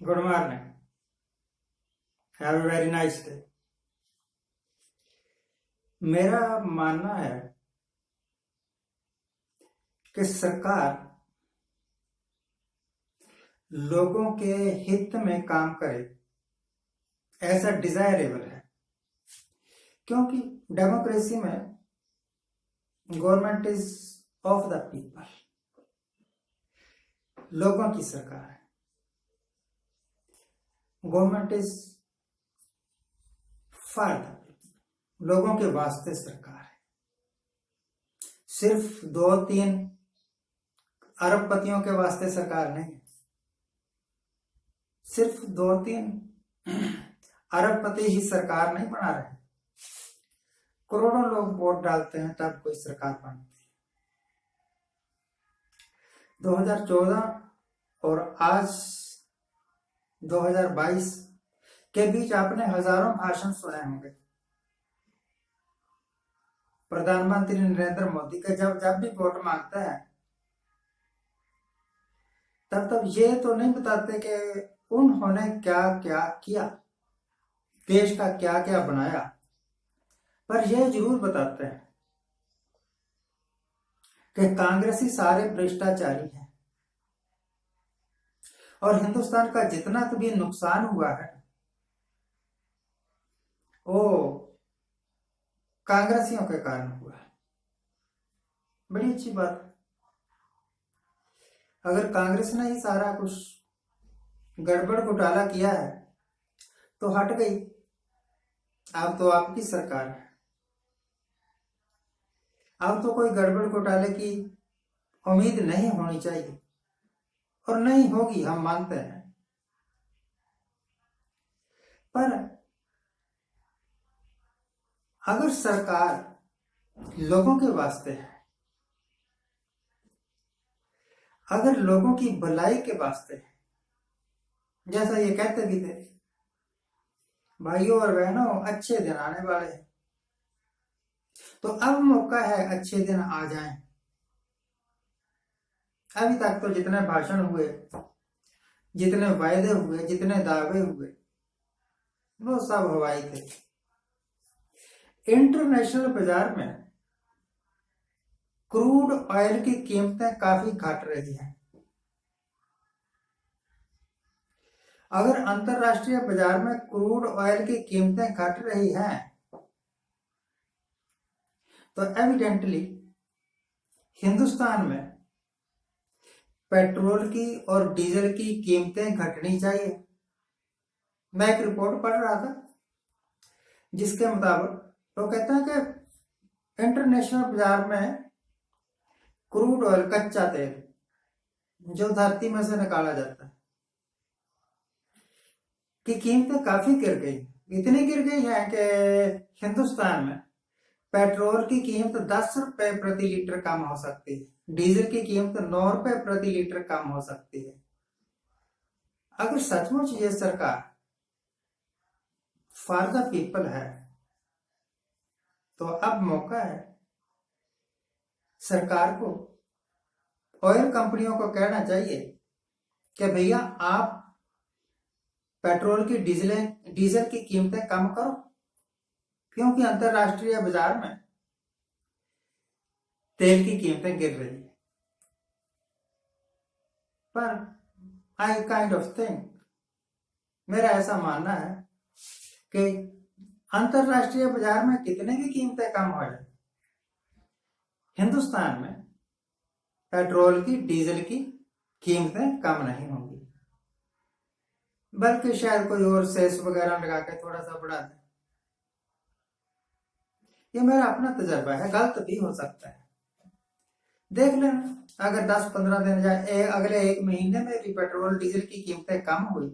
Good morning. Have a very nice day. मेरा मानना है कि सरकार लोगों के हित में काम करे ऐसा डिजायरेबल है, क्योंकि डेमोक्रेसी में government is of the people, लोगों की सरकार है। Government is for the people, लोगों के वास्ते सरकार है। सिर्फ 2-3 अरबपतियों के वास्ते सरकार नहीं है। सिर्फ 2-3 अरबपति ही सरकार नहीं बना रहे, करोड़ों लोग वोट डालते हैं तब कोई सरकार बनती है। 2014 और आज 2022 के बीच आपने हजारों भाषण सुने होंगे प्रधानमंत्री नरेंद्र मोदी का। जब भी वोट मांगता है तब ये तो नहीं बताते कि उन्होंने क्या क्या किया, देश का क्या क्या बनाया, पर यह जरूर बताते हैं कि कांग्रेसी सारे भ्रष्टाचारी हैं और हिंदुस्तान का जितना कभी नुकसान हुआ है वो कांग्रेसियों के कारण हुआ है। बड़ी अच्छी बात है। अगर कांग्रेस ने ही सारा कुछ गड़बड़ घोटाला किया है तो हट गई, अब तो आपकी सरकार है। अब तो कोई गड़बड़ घोटाले की उम्मीद नहीं होनी चाहिए और नहीं होगी, हम मानते हैं। पर अगर सरकार लोगों के वास्ते है, अगर लोगों की भलाई के वास्ते है, जैसा ये कहते भी थे, भाइयों और बहनों अच्छे दिन आने वाले हैं, तो अब मौका है अच्छे दिन आ जाएं। अभी तक तो जितने भाषण हुए, जितने वायदे हुए, जितने दावे हुए, वो सब हवाई थे। इंटरनेशनल बाजार में क्रूड ऑयल की कीमतें काफी घट रही हैं। अगर अंतरराष्ट्रीय बाजार में क्रूड ऑयल की कीमतें घट रही हैं तो एविडेंटली हिंदुस्तान में पेट्रोल की और डीजल की कीमतें घटनी चाहिए। मैं एक रिपोर्ट पढ़ रहा था जिसके मुताबिक तो कहता है कि इंटरनेशनल बाजार में क्रूड ऑयल, कच्चा तेल जो धरती में से निकाला जाता है, की कीमतें काफी गिर गई। इतनी गिर गई है कि हिंदुस्तान में पेट्रोल की कीमत 10 रुपए प्रति लीटर कम हो सकती है, डीजल की कीमत 9 रुपए प्रति लीटर कम हो सकती है। अगर सचमुच ये सरकार फॉर द पीपल है तो अब मौका है सरकार को, ऑयल कंपनियों को कहना चाहिए कि भैया आप पेट्रोल की डीजल की कीमतें कम करो, क्योंकि अंतरराष्ट्रीय बाजार में तेल की कीमतें गिर रही है। पर आई काइंड ऑफ थिंक, मेरा ऐसा मानना है कि अंतरराष्ट्रीय बाजार में कितने भी कीमतें कम हो जाए, हिंदुस्तान में पेट्रोल की, डीजल की कीमतें कम नहीं होंगी, बल्कि शायद कोई और सेस वगैरह लगा के थोड़ा सा बढ़ा दे। ये मेरा अपना तजर्बा है, गलत भी हो सकता है। देख लेना, अगर 10-15 दिन या अगले 1 महीने में भी पेट्रोल डीजल की कीमतें कम हुई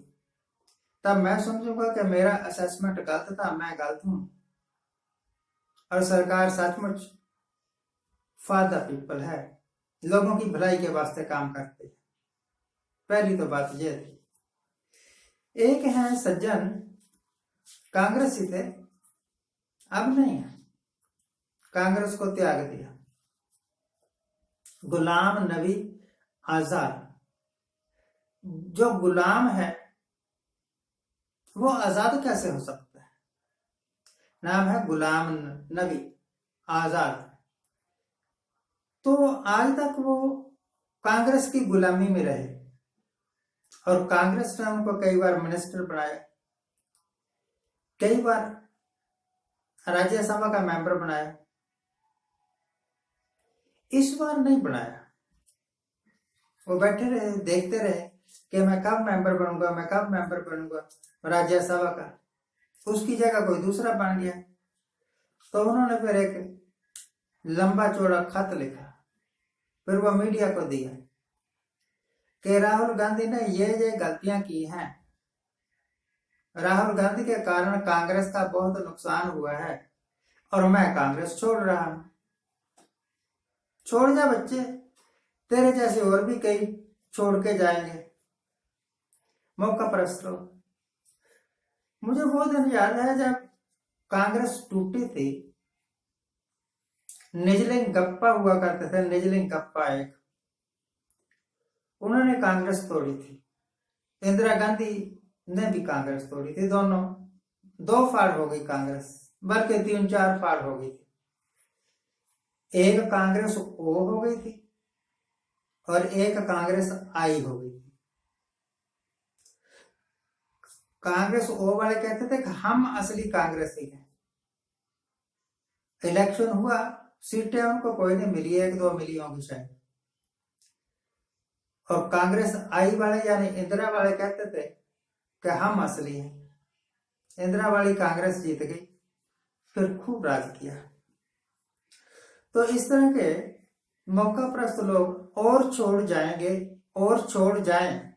तब मैं समझूंगा कि मेरा असेसमेंट गलत था, मैं गलत हूं और सरकार सचमुच फॉर द पीपल है, लोगों की भलाई के वास्ते काम करती है। पहली तो बात यह थी। एक है सज्जन, कांग्रेसी थे, अब नहीं है, कांग्रेस को त्याग दिया, गुलाम नबी आजाद। जो गुलाम है वो आजाद कैसे हो सकता है? नाम है गुलाम नबी आजाद। तो आज तक वो कांग्रेस की गुलामी में रहे और कांग्रेस ने उनको कई बार मिनिस्टर बनाया, कई बार राज्यसभा का मेंबर बनाया। इस बार नहीं बनाया। वो बैठे रहे, देखते रहे कि मैं कब मेंबर बनूंगा, मैं कब मेंबर बनूंगा राज्यसभा का। उसकी जगह कोई दूसरा बन गया। तो उन्होंने फिर एक लंबा चौड़ा खत लिखा, फिर वो मीडिया को दिया कि राहुल गांधी ने ये गलतियां की हैं, राहुल गांधी के कारण कांग्रेस का बहुत नुकसान हुआ है और मैं कांग्रेस छोड़ रहा हूं। छोड़ जा बच्चे, तेरे जैसे और भी कई छोड़ के जाएंगे। मौका परस्त लोग। मुझे वो दिन याद है जब कांग्रेस टूटी थी। निजलिंग गप्पा हुआ करते थे, निजलिंग गप्पा एक, उन्होंने कांग्रेस तोड़ी थी। इंदिरा गांधी ने भी कांग्रेस तोड़ी थी। दोनों दो फाड़ हो गई कांग्रेस, बल्कि 3-4 फाड़ हो गई थी। एक कांग्रेस ओ हो गई थी और एक कांग्रेस आई हो गई थी। कांग्रेस ओ वाले कहते थे कि हम असली कांग्रेसी हैं। इलेक्शन हुआ, सीटें उनको कोई नहीं मिली, 1-2 मिली होंगी शायद। और कांग्रेस आई वाले यानी इंदिरा वाले कहते थे कि हम असली हैं। इंदिरा वाली कांग्रेस जीत गई, फिर खूब राज किया। तो इस तरह के मौका प्रस्त लोग और छोड़ जाएंगे और छोड़ जाएं।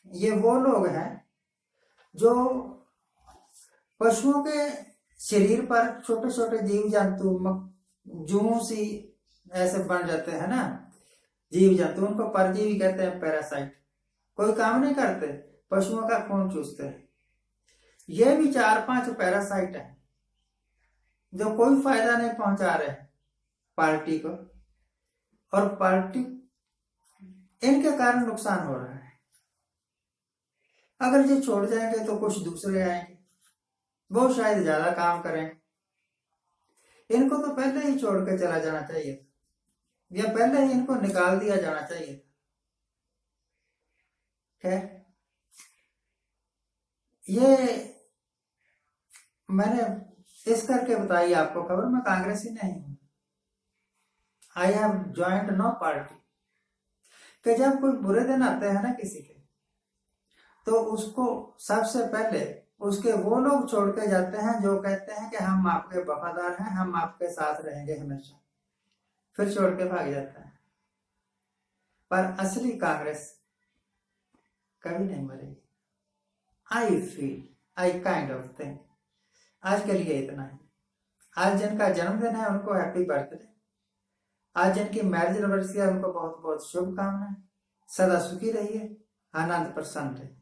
ये वो लोग हैं जो पशुओं के शरीर पर छोटे छोटे जीव जंतु जू सी ऐसे बन जाते हैं ना, जीव जंतु, उनको परजीवी कहते हैं, पैरासाइट। कोई काम नहीं करते, पशुओं का खून चूसते हैं। ये भी 4-5 पैरासाइट हैं जो कोई फायदा नहीं पहुंचा रहे पार्टी को, और पार्टी इनके कारण नुकसान हो रहा है। अगर ये छोड़ जाएंगे तो कुछ दूसरे आएंगे, वो शायद ज्यादा काम करें। इनको तो पहले ही छोड़ के चला जाना चाहिए था, या पहले ही इनको निकाल दिया जाना चाहिए था। खैर, ये मैंने इस करके बताई आपको खबर। मैं कांग्रेसी नहीं हूं, I have joined no party. कि जब कोई बुरे दिन आते हैं ना किसी के, तो उसको सबसे पहले उसके वो लोग छोड़ के जाते हैं जो कहते हैं कि हम आपके वफादार हैं, हम आपके साथ रहेंगे हमेशा, फिर छोड़ के भाग जाता है। पर असली कांग्रेस कभी नहीं मरेगी। I feel, I kind of think. आज के लिए इतना ही। आज जिनका जन्मदिन है उनको हैप्पी बर्थडे। आज जिनकी मैरिज एनिवर्सरी है उनको बहुत बहुत शुभकामनाएं। सदा सुखी रहिए, आनंद प्रसन्न रहिए।